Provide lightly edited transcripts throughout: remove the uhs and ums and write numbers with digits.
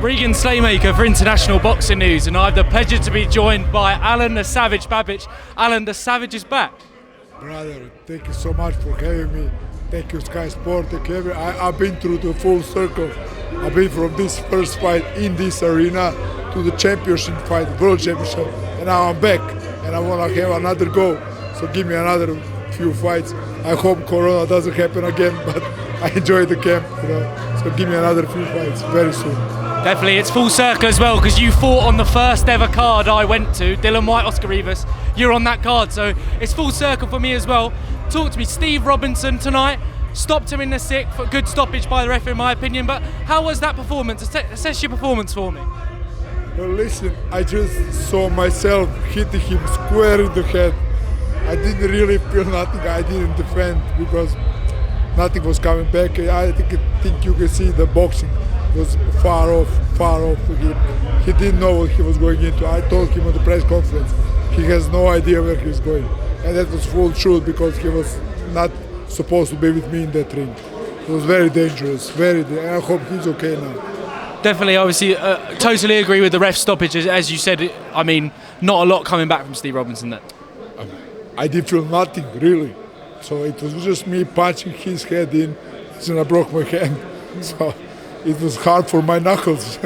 Regan Slaymaker for International Boxing News, and I have the pleasure to be joined by Alen the Savage Babic. Alen, the Savage is back. Brother, thank you so much for having me. Thank you, Sky Sport. Thank you. I've been through the full circle. I've been from this first fight in this arena to the championship fight, world championship, and now I'm back and I want to have another go. So give me another few fights. I hope Corona doesn't happen again, but I enjoy the camp, So give me another few fights very soon. Definitely, it's full circle as well, because you fought on the first ever card I went to, Dylan White, Oscar Rivas. You're on that card, so it's full circle for me as well. Talk to me, Steve Robinson tonight, stopped him in the sixth, for good stoppage by the referee in my opinion, but how was that performance? Assess your performance for me. Well, listen, I just saw myself hitting him square in the head. I didn't really feel nothing, I didn't defend because nothing was coming back. I think you can see the boxing was far off for him. He didn't know what he was going into. I told him at the press conference, he has no idea where he's going. And that was full truth because he was not supposed to be with me in that ring. It was very dangerous, I hope he's okay now. Definitely, obviously, totally agree with the ref stoppage. As you said, I mean, not a lot coming back from Steve Robinson there. I didn't feel nothing, really. So it was just me punching his head in, and I broke my hand. So it was hard for my knuckles.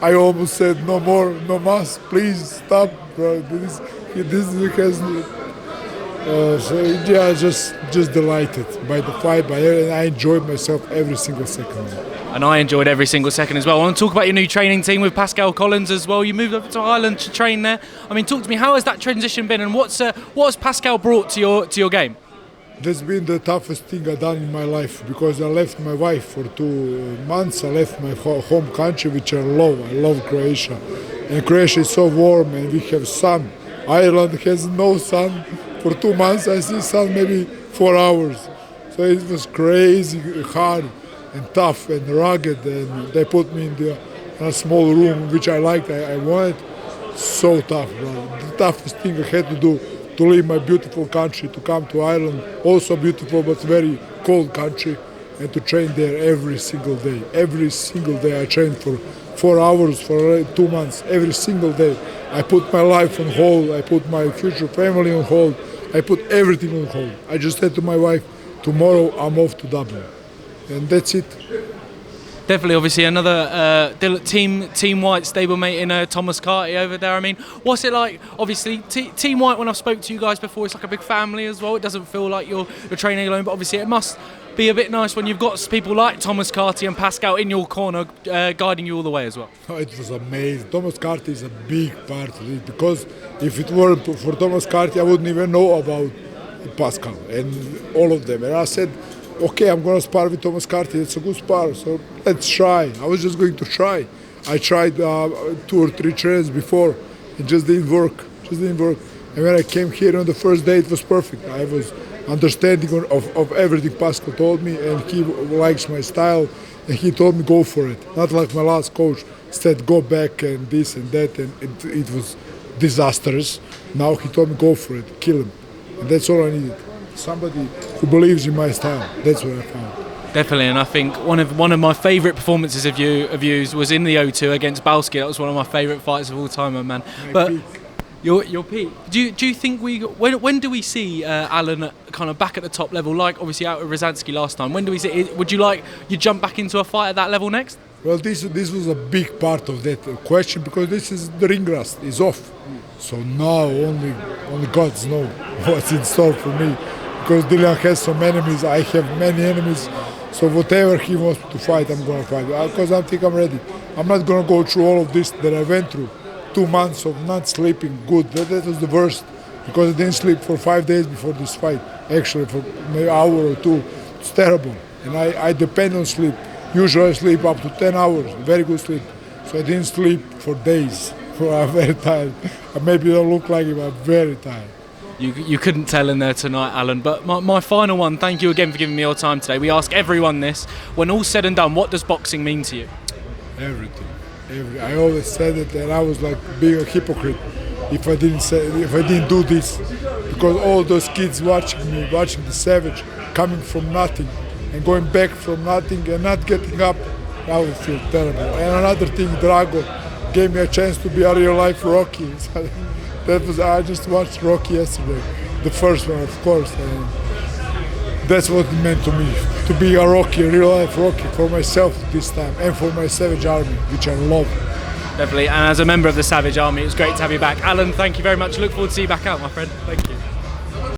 I almost said, no more, no mas, please stop, bro. This has. So yeah, just delighted by the fight, and I enjoyed myself every single second. And I enjoyed every single second as well. I want to talk about your new training team with Pascal Collins as well. You moved over to Ireland to train there. I mean, talk to me. How has that transition been, and what has Pascal brought to your game? That's been the toughest thing I've done in my life because I left my wife for 2 months. I left my home country, which I love. I love Croatia. And Croatia is so warm and we have sun. Ireland has no sun. For 2 months I see sun maybe 4 hours. So it was crazy hard and tough and rugged. And they put me in a small room, which I liked. I wanted. So tough, bro. The toughest thing I had to do to leave my beautiful country, to come to Ireland, also beautiful but very cold country, and to train there every single day. Every single day I trained for 4 hours for 2 months, every single day. I put my life on hold, I put my future family on hold, I put everything on hold. I just said to my wife, tomorrow I'm off to Dublin. And that's it. Definitely, obviously, another Team White stablemate in Thomas Carty over there. I mean, what's it like? Obviously, Team White, when I've spoke to you guys before, it's like a big family as well. It doesn't feel like you're training alone, but obviously it must be a bit nice when you've got people like Thomas Carty and Pascal in your corner guiding you all the way as well. Oh, it was amazing. Thomas Carty is a big part of it because if it weren't for Thomas Carty, I wouldn't even know about Pascal and all of them. And I said, okay, I'm going to spar with Thomas Carty. It's a good spar, so let's try. I was just going to try. I tried 2 or 3 trains before. It just didn't work. And when I came here on the first day, it was perfect. I was understanding of everything Pascal told me, and he likes my style, and he told me go for it. Not like my last coach said go back and this and that, and it was disastrous. Now he told me go for it, kill him. And that's all I needed. Somebody who believes in my style. That's what I found. Definitely, and I think one of my favourite performances of yours was in the O2 against Balski. That was one of my favourite fights of all time, man. But your peak. Do you think when do we see Alen kind of back at the top level, like obviously out with Rosansky last time? When do we see? Would you jump back into a fight at that level next? Well, this was a big part of that question because this is the ring rust is off. So now only gods know what's in store for me. Because Dylan has some enemies, I have many enemies. So whatever he wants to fight, I'm going to fight. Because I think I'm ready. I'm not going to go through all of this that I went through. 2 months of not sleeping good. That was the worst. Because I didn't sleep for 5 days before this fight. Actually, for maybe an hour or 2. It's terrible. And I depend on sleep. Usually I sleep up to 10 hours. Very good sleep. So I didn't sleep for days. I'm very tired. Maybe I don't look like it, but I'm very tired. You couldn't tell in there tonight, Alen. But my final one, thank you again for giving me your time today. We ask everyone this. When all's said and done, what does boxing mean to you? Everything. I always said it, and I was like being a hypocrite if I didn't do this. Because all those kids watching me, watching the Savage, coming from nothing and going back from nothing and not getting up I would feel terrible. And another thing, Drago gave me a chance to be a real life Rocky. I just watched Rocky yesterday, the first one, of course. And that's what it meant to me, to be a Rocky, a real life Rocky for myself this time and for my Savage Army, which I love. Definitely, and as a member of the Savage Army, it was great to have you back. Alen, thank you very much. Look forward to see you back out, my friend. Thank you.